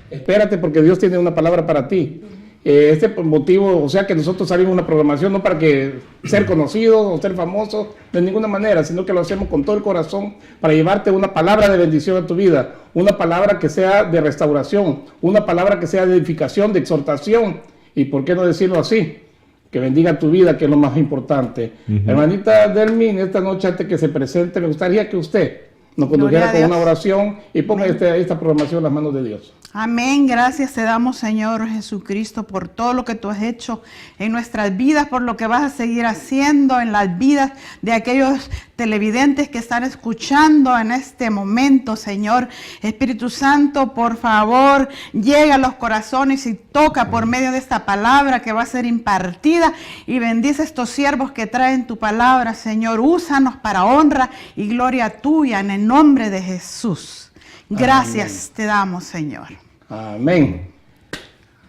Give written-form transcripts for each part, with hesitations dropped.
Espérate, porque Dios tiene una palabra para ti. Este motivo, o sea que nosotros salimos una programación no para que ser conocidos o ser famosos de ninguna manera, sino que lo hacemos con todo el corazón para llevarte una palabra de bendición a tu vida, una palabra que sea de restauración, una palabra que sea de edificación, de exhortación, y por qué no decirlo así, que bendiga tu vida, que es lo más importante. Hermanita Delmi, en esta noche antes que se presente, me gustaría que usted nos condujera con una oración y ponga esta programación en las manos de Dios. Amén. Gracias te damos, Señor Jesucristo, por todo lo que tú has hecho en nuestras vidas, por lo que vas a seguir haciendo en las vidas de aquellos televidentes que están escuchando en este momento, Señor. Espíritu Santo, por favor, llega a los corazones y toca por medio de esta palabra que va a ser impartida y bendice a estos siervos que traen tu palabra, Señor. Úsanos para honra y gloria tuya en el nombre de Jesús. Gracias te damos, Señor. Amén.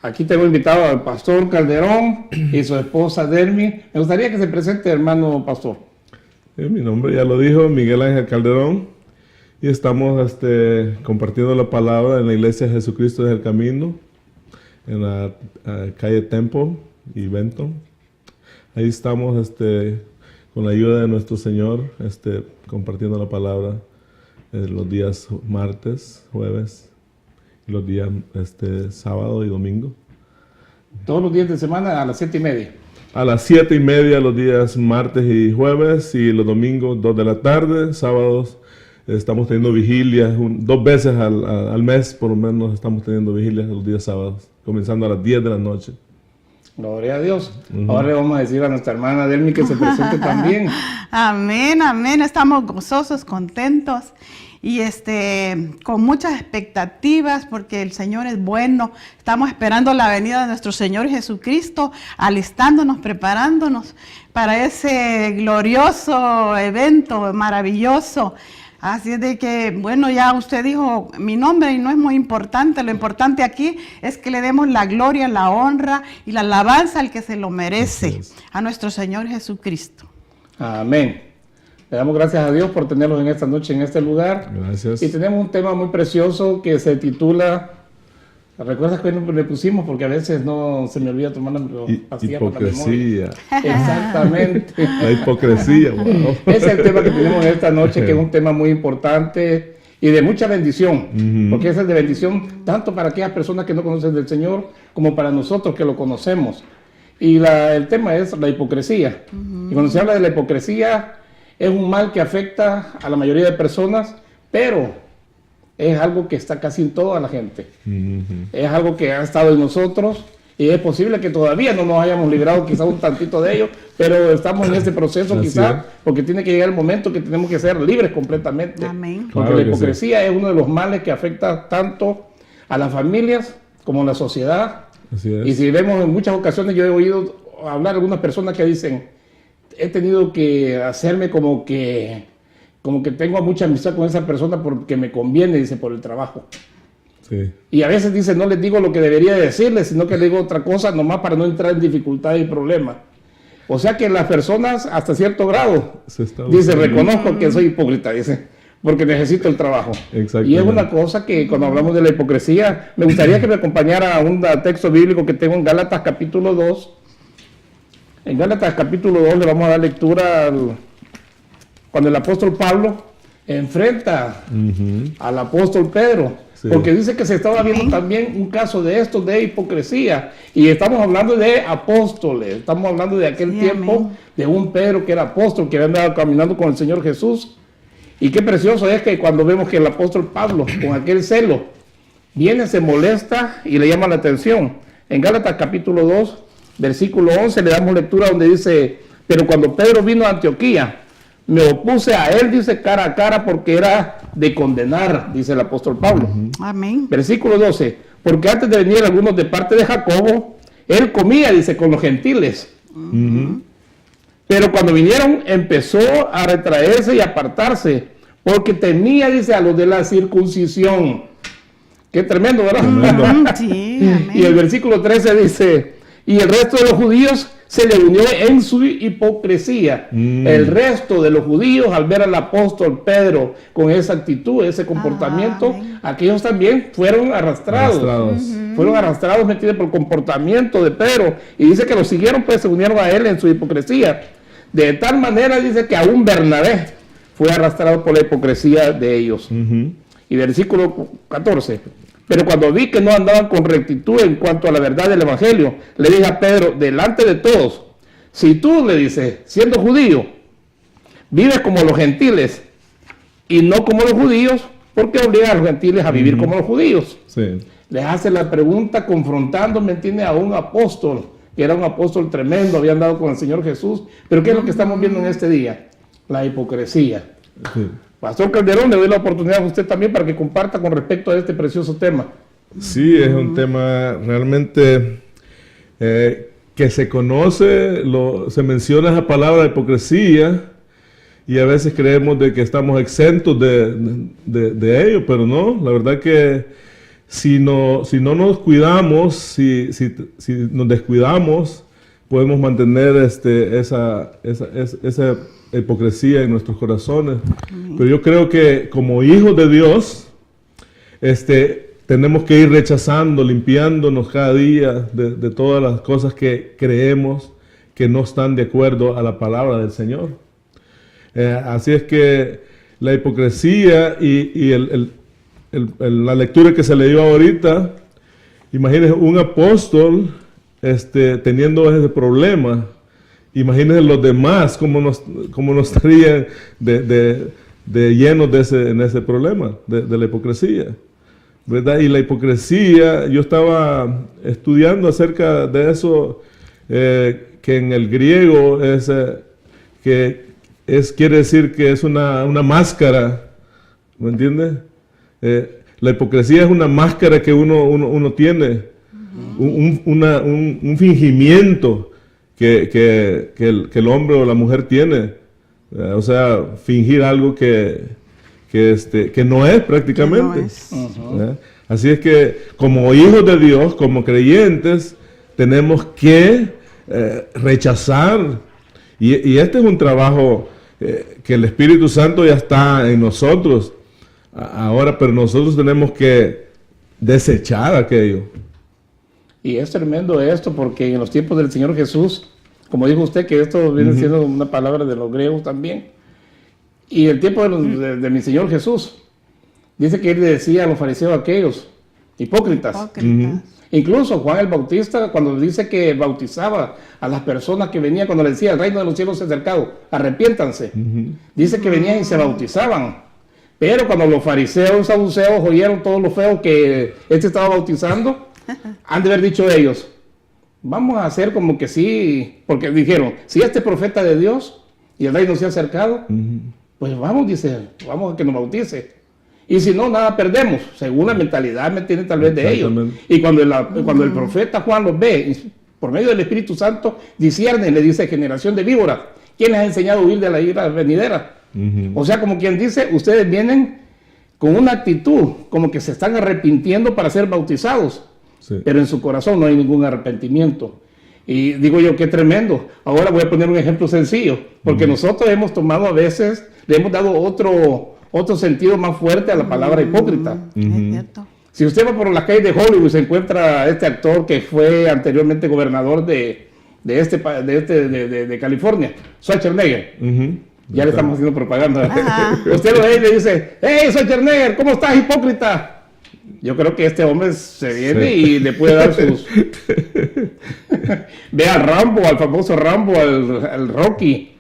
Aquí tengo invitado al pastor Calderón y su esposa Delmi. Me gustaría que se presente, hermano pastor. Mi nombre ya lo dijo, Miguel Ángel Calderón, y estamos compartiendo la palabra en la iglesia Jesucristo es el Camino, en la calle Temple y Benton. Ahí estamos con la ayuda de nuestro Señor, compartiendo la palabra los días martes, jueves, y los días sábado y domingo. Todos los días de semana a las 7:30. A las 7:30 los días martes y jueves, y los domingos 2 de la tarde. Sábados estamos teniendo vigilias, 2 veces al mes por lo menos estamos teniendo vigilias los días sábados, comenzando a las 10 de la noche. Gloria a Dios. Ahora le vamos a decir a nuestra hermana Delmi que se presente también. Amén, amén. Estamos gozosos, contentos y con muchas expectativas porque el Señor es bueno. Estamos esperando la venida de nuestro Señor Jesucristo, alistándonos, preparándonos para ese glorioso evento maravilloso. Así es de que, bueno, ya usted dijo mi nombre y no es muy importante. Lo importante aquí es que le demos la gloria, la honra y la alabanza al que se lo merece, a nuestro Señor Jesucristo. Amén. Le damos gracias a Dios por tenerlos en esta noche, en este lugar. Gracias. Y tenemos un tema muy precioso que se titula... ¿Recuerdas que le pusimos? Porque a veces no se me olvida tomar la pastilla para la memoria. Exactamente. La hipocresía. Wow. Ese es el tema que tenemos esta noche, que es un tema muy importante y de mucha bendición. Porque ese es de bendición tanto para aquellas personas que no conocen del Señor como para nosotros que lo conocemos. Y el tema es la hipocresía. Y cuando se habla de la hipocresía, es un mal que afecta a la mayoría de personas, pero es algo que está casi en toda la gente. Es algo que ha estado en nosotros y es posible que todavía no nos hayamos librado quizás un tantito de ello, pero estamos en este proceso quizás porque tiene que llegar el momento que tenemos que ser libres completamente. Amén. Porque la hipocresía es uno de los males que afecta tanto a las familias como a la sociedad. Así es. Y si vemos en muchas ocasiones, yo he oído hablar de algunas personas que dicen, he tenido que hacerme como que tengo mucha amistad con esa persona porque me conviene, dice, por el trabajo. Sí. Y a veces dice, no les digo lo que debería decirles, sino que les digo otra cosa nomás para no entrar en dificultades y problemas. O sea que las personas hasta cierto grado, dice, reconozco que soy hipócrita, dice, porque necesito el trabajo. Y es una cosa que cuando hablamos de la hipocresía, me gustaría que me acompañara a un texto bíblico que tengo en Gálatas capítulo 2. En Gálatas capítulo 2 le vamos a dar lectura cuando el apóstol Pablo enfrenta al apóstol Pedro, porque dice que se estaba viendo también un caso de esto, de hipocresía, y estamos hablando de apóstoles, estamos hablando de aquel tiempo, de un Pedro que era apóstol, que había andado caminando con el Señor Jesús, y qué precioso es que cuando vemos que el apóstol Pablo, con aquel celo, viene, se molesta y le llama la atención. En Gálatas capítulo 2, versículo 11, le damos lectura donde dice, pero cuando Pedro vino a Antioquía, me opuse a él, dice, cara a cara, porque era de condenar, dice el apóstol Pablo. Amén. Versículo 12, porque antes de venir algunos de parte de Jacobo, él comía, dice, con los gentiles. Pero cuando vinieron, empezó a retraerse y apartarse, porque temía, dice, a los de la circuncisión. Qué tremendo, ¿verdad? Sí, amén. Y el versículo 13 dice, y el resto de los judíos se le unió en su hipocresía. El resto de los judíos, al ver al apóstol Pedro con esa actitud, ese comportamiento, aquellos también fueron arrastrados. Fueron arrastrados, ¿me entiendes?, por el comportamiento de Pedro. Y dice que lo siguieron, pues se unieron a él en su hipocresía. De tal manera, dice que aún Bernabé fue arrastrado por la hipocresía de ellos. Y versículo 14. Pero cuando vi que no andaban con rectitud en cuanto a la verdad del evangelio, le dije a Pedro, delante de todos, si tú, le dice, siendo judío, vives como los gentiles y no como los judíos, ¿por qué obligas a los gentiles a vivir como los judíos? Sí. Les hace la pregunta confrontando, ¿me entiende?, a un apóstol, que era un apóstol tremendo, había andado con el Señor Jesús. Pero ¿qué es lo que estamos viendo en este día? La hipocresía. Sí. Pastor Calderón, le doy la oportunidad a usted también para que comparta con respecto a este precioso tema. Sí, es un tema realmente que se conoce, se menciona esa palabra hipocresía, y a veces creemos de que estamos exentos de ello, pero no, la verdad que si no nos cuidamos, si nos descuidamos, podemos mantener esa hipocresía en nuestros corazones. Pero yo creo que como hijos de Dios, tenemos que ir rechazando, limpiándonos cada día de todas las cosas que creemos que no están de acuerdo a la palabra del Señor. Así es que la hipocresía y la lectura que se le dio ahorita, imagínense un apóstol teniendo ese problema. Imagínense los demás cómo nos estarían de llenos en ese problema de la hipocresía, ¿verdad? Y la hipocresía, yo estaba estudiando acerca de eso, que en el griego quiere decir que es una máscara, ¿me entiendes? La hipocresía es una máscara que uno tiene, un fingimiento que el hombre o la mujer tiene, o sea, fingir algo que no es prácticamente. No es. Así es que como hijos de Dios, como creyentes, tenemos que rechazar, y este es un trabajo que el Espíritu Santo ya está en nosotros ahora, pero nosotros tenemos que desechar aquello. Y es tremendo esto, porque en los tiempos del Señor Jesús, como dijo usted, que esto viene siendo una palabra de los griegos también, y el tiempo de mi Señor Jesús, dice que él le decía a los fariseos aquellos, hipócritas. Incluso Juan el Bautista, cuando dice que bautizaba a las personas que venían, cuando le decía, el reino de los cielos se ha acercado, arrepiéntanse, dice que venían y se bautizaban. Pero cuando los fariseos, saduceos, oyeron todo lo feo que estaba bautizando, han de haber dicho ellos, vamos a hacer como que sí, porque dijeron, si este profeta de Dios y el reino se ha acercado, pues vamos, dice, vamos a que nos bautice. Y si no, nada perdemos, según la mentalidad, ¿me entienden?, tal vez de ellos. Y cuando el profeta Juan los ve, por medio del Espíritu Santo, discierne, le dice, generación de víboras, ¿quién les ha enseñado a huir de la ira venidera? O sea, como quien dice, ustedes vienen con una actitud, como que se están arrepintiendo para ser bautizados, pero en su corazón no hay ningún arrepentimiento. Y digo yo, qué tremendo. Ahora voy a poner un ejemplo sencillo, porque nosotros hemos tomado a veces, le hemos dado otro sentido más fuerte a la palabra hipócrita. Es cierto. Si usted va por las calles de Hollywood y se encuentra a este actor que fue anteriormente gobernador de California, Schwarzenegger, ya le estamos haciendo propaganda. Usted lo ve y le dice, hey, Schwarzenegger, ¿cómo estás, hipócrita? Yo creo que este hombre se viene y le puede dar sus... Ve al Rambo, al famoso Rambo, al Rocky,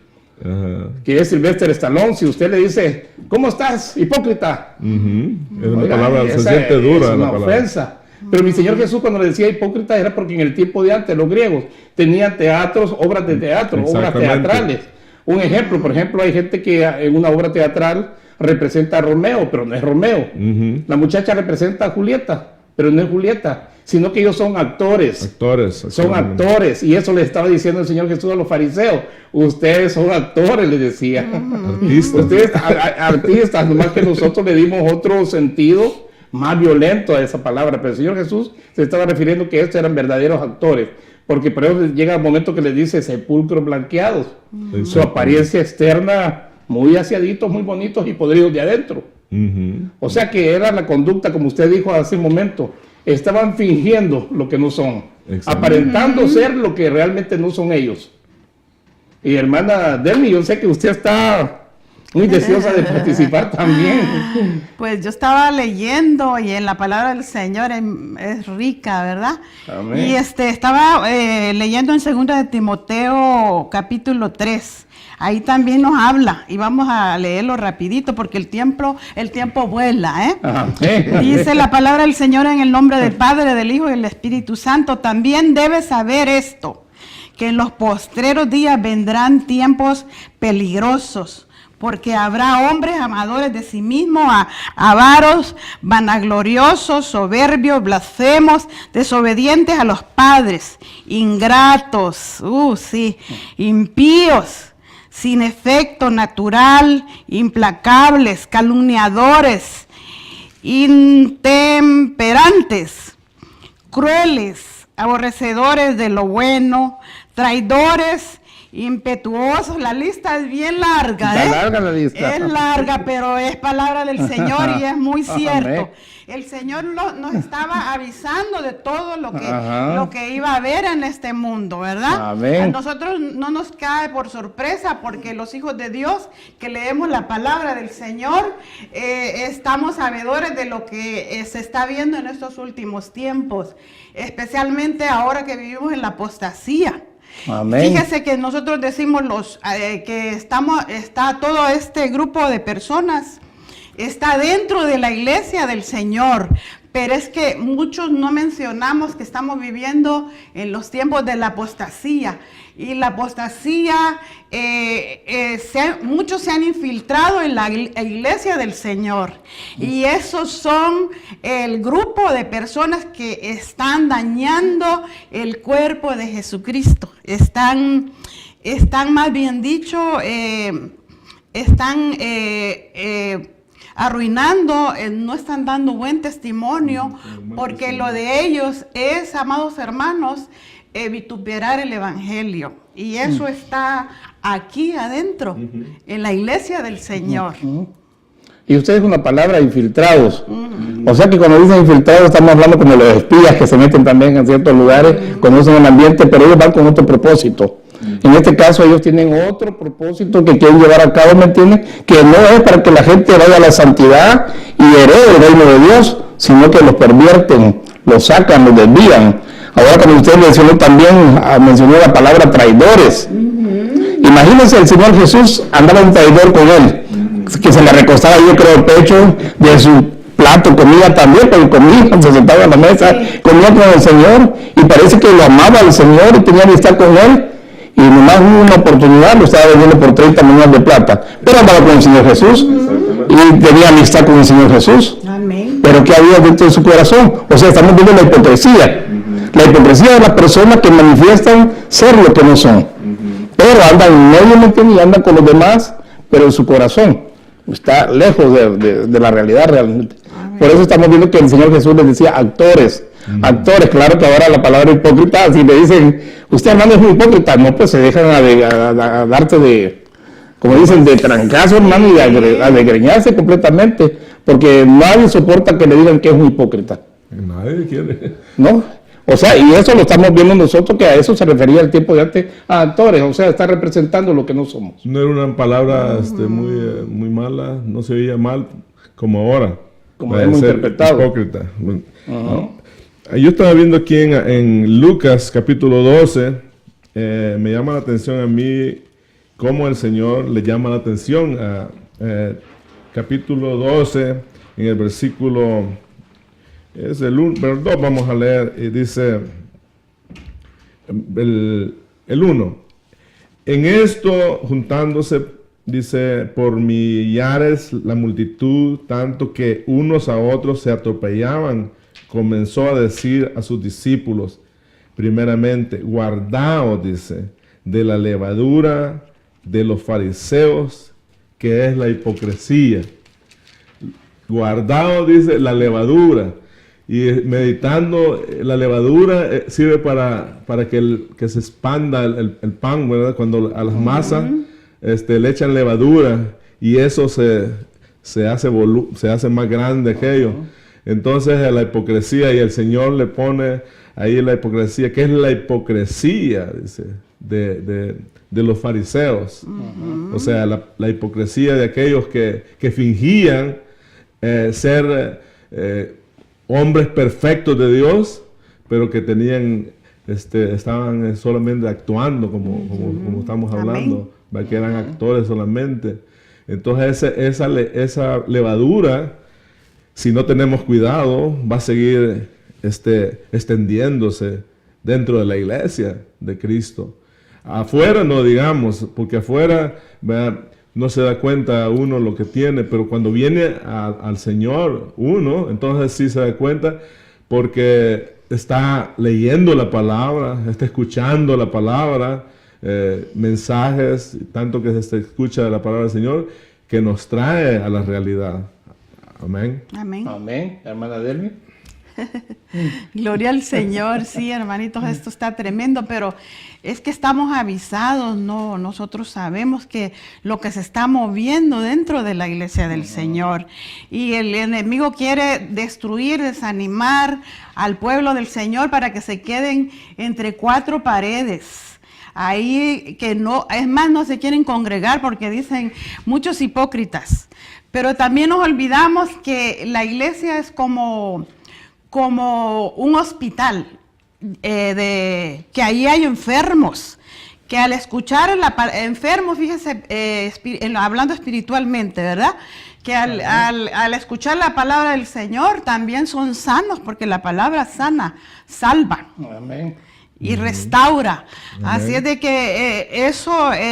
que es Sylvester Stallone. Si usted le dice, ¿cómo estás, hipócrita? Es una palabra, se siente dura. Es una ofensa. Pero mi Señor Jesús, cuando le decía hipócrita, era porque en el tiempo de antes los griegos tenían teatros, obras de teatro, obras teatrales. Un ejemplo, por ejemplo, hay gente que en una obra teatral representa a Romeo, pero no es Romeo. La muchacha representa a Julieta, pero no es Julieta, sino que ellos son actores. Son actores, y eso le estaba diciendo el Señor Jesús a los fariseos. Ustedes son actores, les decía. Artistas. Ustedes artistas, nomás que nosotros le dimos otro sentido más violento a esa palabra, pero el Señor Jesús se estaba refiriendo que estos eran verdaderos actores. porque por eso llega el momento que les dice sepulcros blanqueados. Su apariencia externa, muy aseaditos, muy bonitos y podridos de adentro. O sea que era la conducta, como usted dijo hace un momento, estaban fingiendo lo que no son, aparentando ser lo que realmente no son ellos. Y hermana Delmi, yo sé que usted está muy deseosa de participar también. Pues yo estaba leyendo y en la palabra del Señor es rica, ¿verdad? Amén. Y estaba leyendo en 2 de Timoteo capítulo 3. Ahí también nos habla y vamos a leerlo rapidito porque el tiempo vuela, ¿eh? Amén. Dice la palabra del Señor en el nombre del Padre, del Hijo y del Espíritu Santo. También debes saber esto, que en los postreros días vendrán tiempos peligrosos, porque habrá hombres amadores de sí mismos, avaros, vanagloriosos, soberbios, blasfemos, desobedientes a los padres, ingratos, impíos, sin efecto natural, implacables, calumniadores, intemperantes, crueles, aborrecedores de lo bueno, traidores, impetuosos. La lista es bien larga, ¿eh? Está larga la lista. Es larga, pero es palabra del Señor y es muy cierto. El Señor nos estaba avisando de todo lo que iba a haber en este mundo, ¿verdad? Amén. A nosotros no nos cae por sorpresa porque los hijos de Dios que leemos la palabra del Señor estamos sabedores de lo que se está viendo en estos últimos tiempos, especialmente ahora que vivimos en la apostasía. Amén. Fíjese que nosotros decimos que está todo este grupo de personas, está dentro de la iglesia del Señor, pero es que muchos no mencionamos que estamos viviendo en los tiempos de la apostasía. Y la apostasía, muchos se han infiltrado en la iglesia del Señor. Y esos son el grupo de personas que están dañando el cuerpo de Jesucristo. Están más bien dicho, arruinando, no están dando buen testimonio, porque lo de ellos es, amados hermanos, vituperar el evangelio. Y eso está aquí adentro, en la iglesia del Señor. Y ustedes con la palabra infiltrados. O sea que cuando dicen infiltrados estamos hablando como los espías que se meten también en ciertos lugares, conocen el ambiente, pero ellos van con otro propósito. En este caso ellos tienen otro propósito que quieren llevar a cabo, ¿me entienden? Que no es para que la gente vaya a la santidad y herede el reino de Dios, sino que los pervierten, los sacan, los desvían. Ahora, como usted mencionó también, mencionó la palabra traidores. Imagínense, el Señor Jesús andaba un traidor con él, que se le recostaba, yo creo, el pecho de su plato, comía también, pero comía, se sentaba a la mesa, comía con el Señor, y parece que lo amaba al Señor y tenía amistad con él. Y nomás hubo una oportunidad, lo estaba vendiendo por 30 monedas de plata. Pero andaba con el Señor Jesús y tenía amistad con el Señor Jesús. Amén. Pero ¿qué había dentro de su corazón? O sea, estamos viendo la hipocresía. La hipocresía de las personas que manifiestan ser lo que no son. Pero andan en medio, ¿me entiendes? Y andan con los demás, pero en su corazón está lejos de la realidad realmente. Amén. Por eso estamos viendo que el Señor Jesús les decía actores. Actores, claro que ahora la palabra hipócrita, si le dicen, usted hermano es un hipócrita, no, pues se dejan a darte de, como dicen, de trancazo, hermano, y a desgreñarse completamente, porque nadie soporta que le digan que es un hipócrita. Nadie quiere. ¿No? O sea, y eso lo estamos viendo nosotros, que a eso se refería el tiempo de antes, a actores, o sea, está representando lo que no somos. No era una palabra muy mala, no se oía mal como ahora. Como hemos interpretado. Hipócrita. Yo estaba viendo aquí en Lucas capítulo 12, me llama la atención a mí cómo el Señor le llama la atención a capítulo 12, en el versículo, es el 2, vamos a leer, y dice el 1, en esto juntándose, dice, por millares la multitud, tanto que unos a otros se atropellaban, comenzó a decir a sus discípulos, primeramente, guardaos, dice, de la levadura de los fariseos, que es la hipocresía. Guardaos, dice, la levadura. Y meditando, la levadura sirve para que se expanda el pan, ¿verdad? Cuando a las masas le echan levadura y eso se hace más grande aquello. Entonces la hipocresía, y el Señor le pone ahí la hipocresía. ¿Qué es la hipocresía? Dice, de los fariseos. O sea, la hipocresía de aquellos que fingían ser hombres perfectos de Dios, pero que estaban solamente actuando como estamos hablando, que eran actores solamente. Entonces esa levadura, si no tenemos cuidado, va a seguir extendiéndose dentro de la iglesia de Cristo. Afuera no digamos, porque afuera no se da cuenta uno lo que tiene, pero cuando viene al Señor uno, entonces sí se da cuenta, porque está leyendo la palabra, está escuchando la palabra, mensajes, tanto que se escucha la palabra del Señor, que nos trae a la realidad. Amén. Amén. Amén, hermana Delmi. Gloria al Señor, sí, hermanitos, esto está tremendo, pero es que estamos avisados, ¿no? Nosotros sabemos que lo que se está moviendo dentro de la iglesia del Señor, y el enemigo quiere destruir, desanimar al pueblo del Señor para que se queden entre cuatro paredes. Ahí que no, es más, no se quieren congregar porque dicen muchos hipócritas, pero también nos olvidamos que la iglesia es como un hospital, que ahí hay enfermos, que al escuchar enfermos, fíjese, hablando espiritualmente, ¿verdad? Que al escuchar la palabra del Señor también son sanos, porque la palabra sana, salva. Amén. Y restaura. Así es de que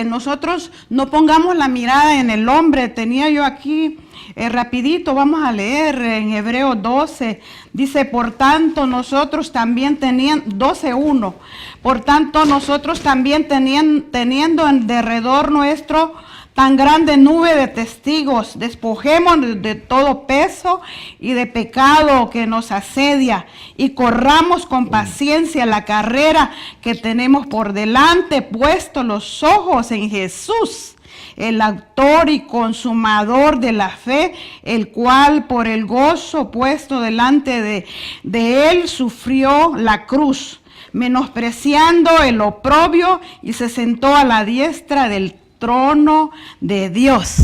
nosotros no pongamos la mirada en el hombre. Tenía yo aquí rapidito, vamos a leer en Hebreos 12, dice, por tanto nosotros también 12:1, por tanto nosotros también teniendo en derredor nuestro tan grande nube de testigos, despojémonos de todo peso y de pecado que nos asedia y corramos con paciencia la carrera que tenemos por delante, puesto los ojos en Jesús, el autor y consumador de la fe, el cual por el gozo puesto delante de él sufrió la cruz, menospreciando el oprobio, y se sentó a la diestra del trono de Dios.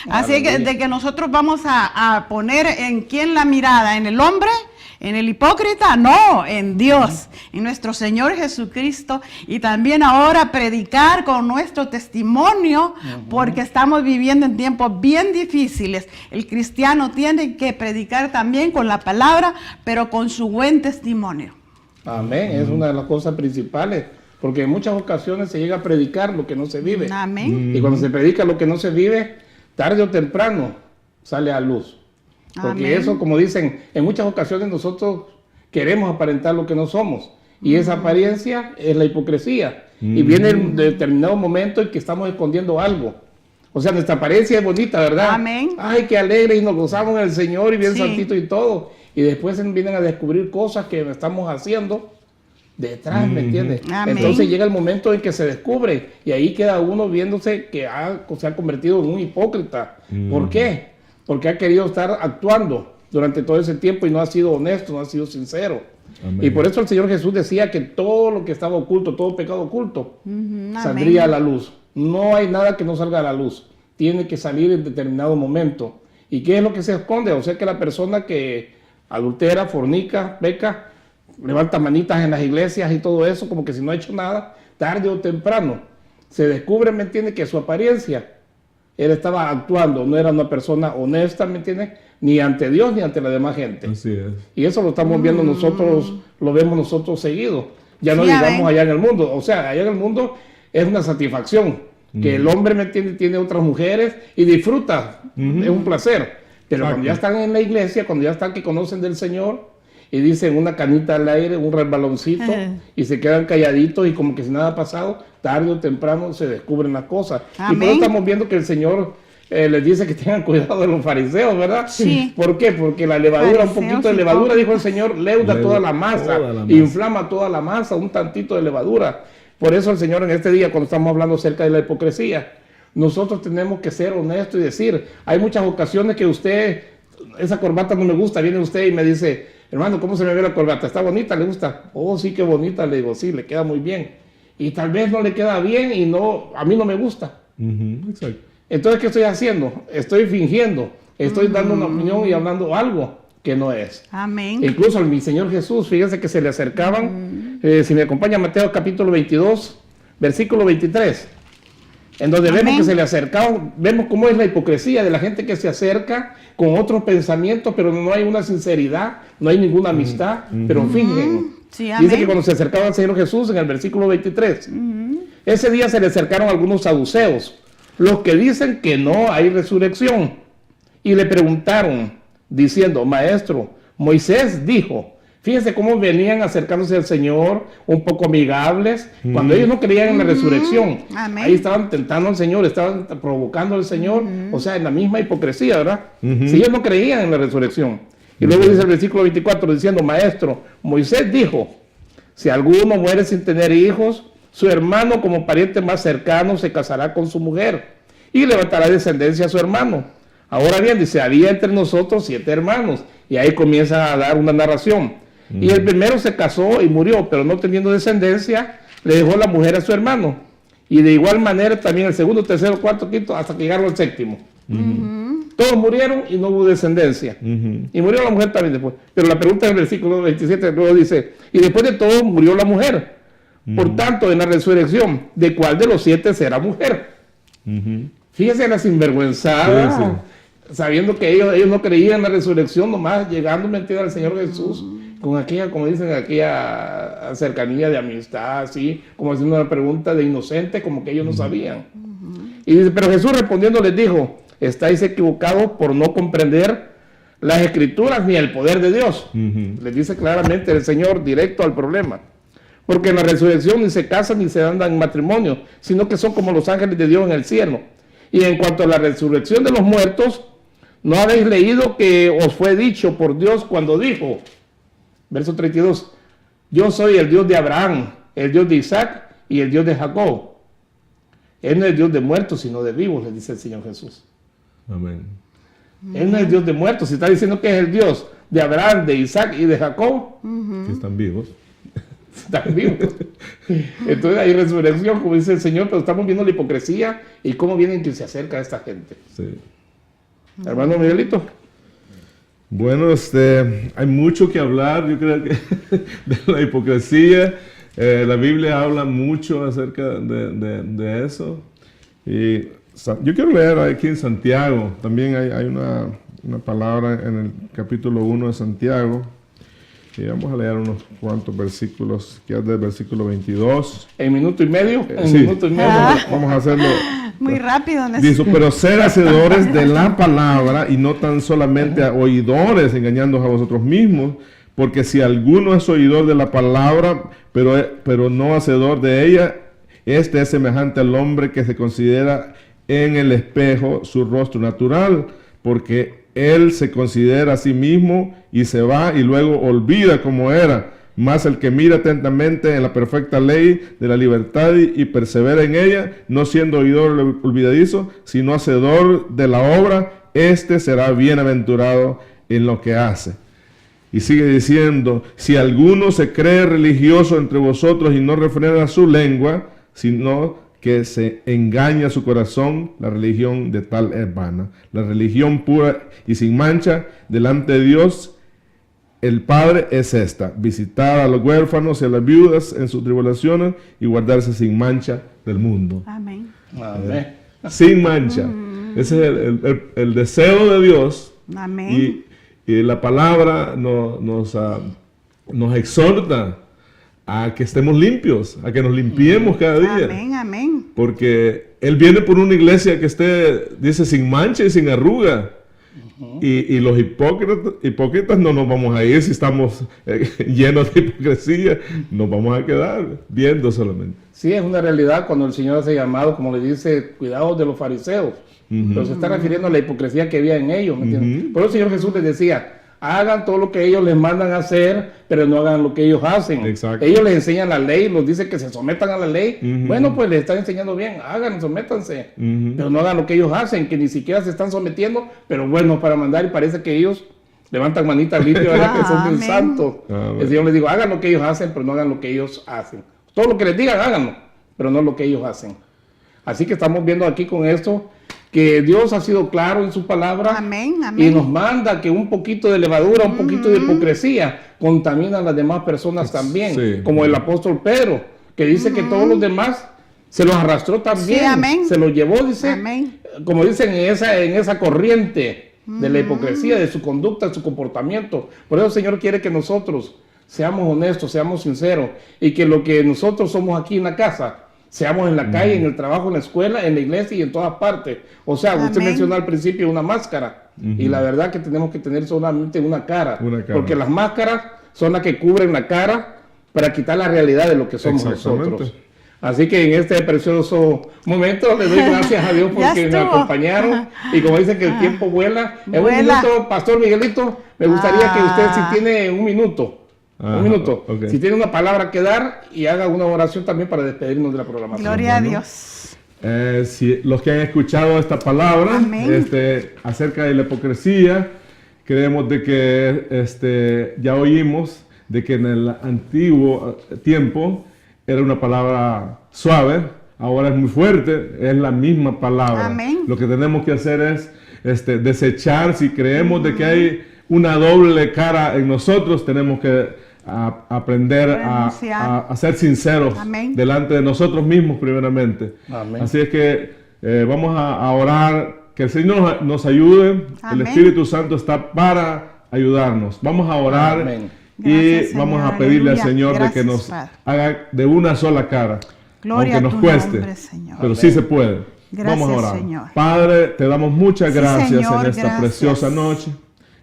Así que de que nosotros vamos a poner en quién la mirada, en el hombre, en el hipócrita, no, en Dios, en nuestro Señor Jesucristo, y también ahora predicar con nuestro testimonio, porque estamos viviendo en tiempos bien difíciles. El cristiano tiene que predicar también con la palabra, pero con su buen testimonio. Amén, es una de las cosas principales, porque en muchas ocasiones se llega a predicar lo que no se vive. Amén. Y cuando se predica lo que no se vive, tarde o temprano sale a luz. Porque Amén. eso, como dicen, en muchas ocasiones nosotros queremos aparentar lo que no somos. Y esa apariencia es la hipocresía. Y viene un determinado momento en que estamos escondiendo algo. O sea, nuestra apariencia es bonita, ¿verdad? Amén. Ay, qué alegre, y nos gozamos en el Señor, y bien Sí. santito y todo. Y después vienen a descubrir cosas que estamos haciendo detrás, ¿me entiendes? Amén. Entonces llega el momento en que se descubre, y ahí queda uno viéndose que se ha convertido en un hipócrita. ¿Por qué? Porque ha querido estar actuando durante todo ese tiempo y no ha sido honesto, no ha sido sincero. Amén. Y por eso el Señor Jesús decía que todo lo que estaba oculto, todo pecado oculto, saldría a la luz. No hay nada que no salga a la luz. Tiene que salir en determinado momento. ¿Y qué es lo que se esconde? O sea que la persona que adultera, fornica, peca, levanta manitas en las iglesias y todo eso, como que si no ha hecho nada, tarde o temprano se descubre, ¿me entiende?, que su apariencia, él estaba actuando, no era una persona honesta, ¿me entiendes?, ni ante Dios ni ante la demás gente. Así es. Y eso lo estamos viendo nosotros, lo vemos nosotros seguido. Ya no Sí, digamos amén. allá en el mundo. O sea, allá en el mundo es una satisfacción. Que el hombre, ¿me entiende?, tiene otras mujeres y disfruta. Es un placer. Pero cuando ya están en la iglesia, cuando ya están que conocen del Señor y dicen una canita al aire, un resbaloncito, y se quedan calladitos y como que si nada ha pasado, tarde o temprano se descubren las cosas. Amén. Y por eso estamos viendo que el Señor les dice que tengan cuidado de los fariseos, ¿verdad? Sí. ¿Por qué? Porque la levadura, Fariseos, un poquito de levadura, dijo el Señor, leuda toda la masa, inflama toda la masa, un tantito de levadura. Por eso el Señor en este día, cuando estamos hablando acerca de la hipocresía, nosotros tenemos que ser honestos y decir, hay muchas ocasiones que usted, esa corbata no me gusta, viene usted y me dice, hermano, ¿cómo se me ve la corbata? ¿Está bonita? ¿Le gusta? Oh, sí, qué bonita. Le digo, sí, le queda muy bien. Y tal vez no le queda bien y no, a mí no me gusta. Exacto. Entonces, ¿qué estoy haciendo? Estoy fingiendo, estoy dando una opinión y hablando algo que no es. Amén. Incluso a mi Señor Jesús, fíjense que se le acercaban, si me acompaña Mateo capítulo 22, versículo 23, en donde vemos que se le acercaban, vemos cómo es la hipocresía de la gente que se acerca con otros pensamientos, pero no hay una sinceridad, no hay ninguna amistad, pero fingen. Sí, Dice que cuando se acercaba al Señor Jesús, en el versículo 23, ese día se le acercaron algunos saduceos, los que dicen que no hay resurrección, y le preguntaron, diciendo, maestro, Moisés dijo, fíjense cómo venían acercándose al Señor, un poco amigables, cuando ellos no creían en la resurrección. Amén. Ahí estaban tentando al Señor, estaban provocando al Señor, o sea, en la misma hipocresía, ¿verdad? Si ellos no creían en la resurrección. Y luego dice el versículo 24, diciendo, maestro, Moisés dijo, si alguno muere sin tener hijos, su hermano como pariente más cercano se casará con su mujer y levantará descendencia a su hermano. Ahora bien, dice, había entre nosotros 7 hermanos. Y ahí comienza a dar una narración. Y el primero se casó y murió, pero no teniendo descendencia, le dejó la mujer a su hermano. Y de igual manera también el segundo, tercero, cuarto, quinto, hasta que llegaron al séptimo. Todos murieron y no hubo descendencia. Y murió la mujer también después. Pero la pregunta en el versículo 27 luego dice, y después de todo murió la mujer. Por tanto, en la resurrección, ¿de cuál de los 7 será mujer? Fíjese la sinvergüenzada. Sí. Sabiendo que ellos no creían en la resurrección, nomás llegando mentira al Señor Jesús, con aquella, como dicen, aquella cercanía de amistad, así, como haciendo una pregunta de inocente, como que ellos no sabían. Y dice, pero Jesús respondiendo les dijo, estáis equivocados por no comprender las Escrituras ni el poder de Dios. Les dice claramente el Señor directo al problema. Porque en la resurrección ni se casan ni se dan en matrimonio, sino que son como los ángeles de Dios en el cielo. Y en cuanto a la resurrección de los muertos, ¿no habéis leído que os fue dicho por Dios cuando dijo, verso 32, yo soy el Dios de Abraham, el Dios de Isaac y el Dios de Jacob? Él no es Dios de muertos, sino de vivos, le dice el Señor Jesús. Amén. Él no es Dios de muertos, si está diciendo que es el Dios de Abraham, de Isaac y de Jacob. Que están vivos. Están vivos. Entonces hay resurrección, como dice el Señor, pero estamos viendo la hipocresía y cómo vienen que se acerca a esta gente. Sí. Hermano Miguelito. Bueno, hay mucho que hablar, yo creo que de la hipocresía. La Biblia habla mucho acerca de eso. Y yo quiero leer aquí en Santiago, también hay una palabra en el capítulo 1 de Santiago. Y vamos a leer unos cuantos versículos, que es del versículo 22. ¿En minuto y medio? Sí. Minuto y medio. Vamos a hacerlo. Muy rápido. Dice, pero ser hacedores de la palabra y no tan solamente oidores, engañándoos a vosotros mismos, porque si alguno es oidor de la palabra, pero no hacedor de ella, este es semejante al hombre que se considera en el espejo su rostro natural, porque él se considera a sí mismo y se va y luego olvida cómo era. Mas el que mira atentamente en la perfecta ley de la libertad y persevera en ella, no siendo oidor olvidadizo, sino hacedor de la obra, este será bienaventurado en lo que hace. Y sigue diciendo, si alguno se cree religioso entre vosotros y no refrena su lengua, sino que se engaña su corazón, la religión de tal es vana. La religión pura y sin mancha delante de Dios el Padre es esta: visitar a los huérfanos y a las viudas en sus tribulaciones y guardarse sin mancha del mundo. Amén. Amén. Sin mancha. Ese es el deseo de Dios. Amén. Y la palabra nos exhorta a que estemos limpios, a que nos limpiemos cada día. Amén, amén. Porque Él viene por una iglesia que esté, dice, sin mancha y sin arruga. Y los hipócritas no nos vamos a ir si estamos llenos de hipocresía, nos vamos a quedar viendo solamente. Sí, es una realidad cuando el Señor hace llamado, como le dice, cuidado de los fariseos. Pero se está refiriendo a la hipocresía que había en ellos, ¿me entiendes? Por eso el Señor Jesús les decía, hagan todo lo que ellos les mandan a hacer, pero no hagan lo que ellos hacen. Exacto. Ellos les enseñan la ley, los dice que se sometan a la ley. Bueno, pues les están enseñando bien, hagan, sométanse, pero no hagan lo que ellos hacen, que ni siquiera se están sometiendo, pero bueno, para mandar, y parece que ellos levantan manitas limpias, ¿verdad? Que son bien santos. El Señor les digo, hagan lo que ellos hacen, pero no hagan lo que ellos hacen. Todo lo que les digan, háganlo, pero no lo que ellos hacen. Así que estamos viendo aquí con esto que Dios ha sido claro en su palabra. Amén, amén. Y nos manda que un poquito de levadura, un poquito de hipocresía contamina a las demás personas también, Sí. como el apóstol Pedro, que dice que todos los demás se los arrastró también, Sí, amén. se los llevó, dice, Amén. como dicen en esa corriente de la hipocresía, de su conducta, de su comportamiento. Por eso el Señor quiere que nosotros seamos honestos, seamos sinceros, y que lo que nosotros somos aquí en la casa, seamos en la calle, en el trabajo, en la escuela, en la iglesia y en todas partes. O sea, usted Amén. mencionó al principio una máscara. Y la verdad que tenemos que tener solamente una cara. Porque las máscaras son las que cubren la cara para quitar la realidad de lo que somos nosotros. Así que en este precioso momento le doy gracias a Dios porque me acompañaron. Y como dicen que el tiempo vuela. En un minuto, Pastor Miguelito, me gustaría que usted, si tiene un minuto, Okay. Si tiene una palabra que dar, y haga una oración también para despedirnos de la programación. Gloria a Dios. Si los que han escuchado esta palabra acerca de la hipocresía, creemos de que ya oímos de que en el antiguo tiempo era una palabra suave, ahora es muy fuerte, es la misma palabra. Amén. Lo que tenemos que hacer es desechar, si creemos de que hay una doble cara en nosotros, tenemos que aprender a ser sinceros. Amén. Delante de nosotros mismos primeramente. Amén. Así es que vamos a orar, que el Señor nos ayude. Amén. El Espíritu Santo está para ayudarnos. Vamos a orar. Amén. Y Gracias, vamos Señor. a pedirle al Aleluya. Señor Gracias, de que nos Padre. haga de una sola cara. Gloria aunque a nos tu cueste, nombre, Señor. pero sí se puede. Gracias, Vamos a orar. Señor. Padre, te damos muchas Sí, gracias Señor, en esta gracias. preciosa noche.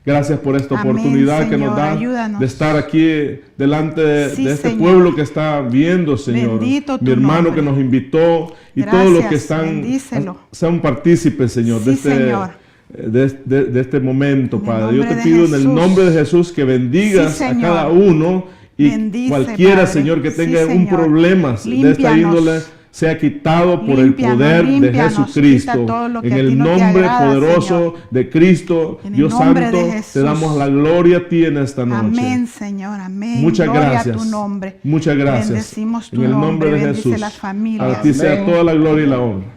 Gracias por esta Amén, oportunidad que Señor, nos da ayúdanos. de estar aquí delante de Sí, este Señor. pueblo que está viendo, Señor. Bendito tu Mi hermano nombre. que nos invitó y Gracias, todos los que están, bendícelo. sean partícipes, Señor, Sí, Señor. de este momento, En el Padre. Yo te nombre de pido en el Jesús. nombre de Jesús que bendigas Sí, a Señor. cada uno y Bendice, cualquiera, Padre. Señor, que Sí, tenga un Señor. problema de esta Límpianos. índole, sea quitado por Límpianos, el poder de límpianos, Jesucristo. quita todo lo que En a ti el no te nombre agrada, poderoso Señor. de Cristo, En el Dios nombre Santo, de Jesús. te damos la gloria a ti en esta noche. Amén, Señor, amén. Muchas Gloria gracias. a tu nombre. Muchas gracias. Bendecimos tu en el nombre, nombre de bendice Jesús. las familias. A ti sea Amén. toda la gloria y la honra.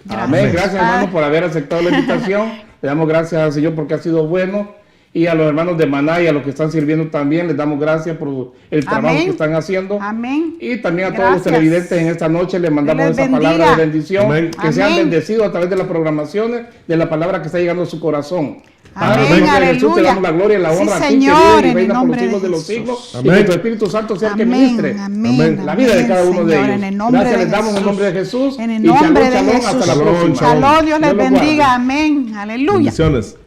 Amén. Gracias, hermano, por haber aceptado la invitación. Le damos gracias al Señor porque ha sido bueno. Y a los hermanos de Maná y a los que están sirviendo también, les damos gracias por el trabajo Amén. que están haciendo. Amén. Y también a todos los Gracias. televidentes en esta noche les mandamos Dios les esa palabra bendiga. de bendición. Amén. Que sean Amén. bendecidos a través de las programaciones, de la palabra que está llegando a su corazón. Amén, Padre, en el nombre de Jesús, te aleluya. damos la gloria y la Sí, honra a ti, que Señor, vive y en el reina por los nombre siglos de de los Jesús. siglos. Y Amén. que tu Espíritu Santo sea el que Amén, ministre amén, la vida de cada uno de Señor, ellos. en el nombre Gracias de les damos en el Jesús. nombre de Jesús. En el Y nombre de shalom, shalom, Jesús. hasta la Shalom, próxima. shalom. Shalom, Dios les Dios los guarde. bendiga. Amén. Aleluya. Bendiciones.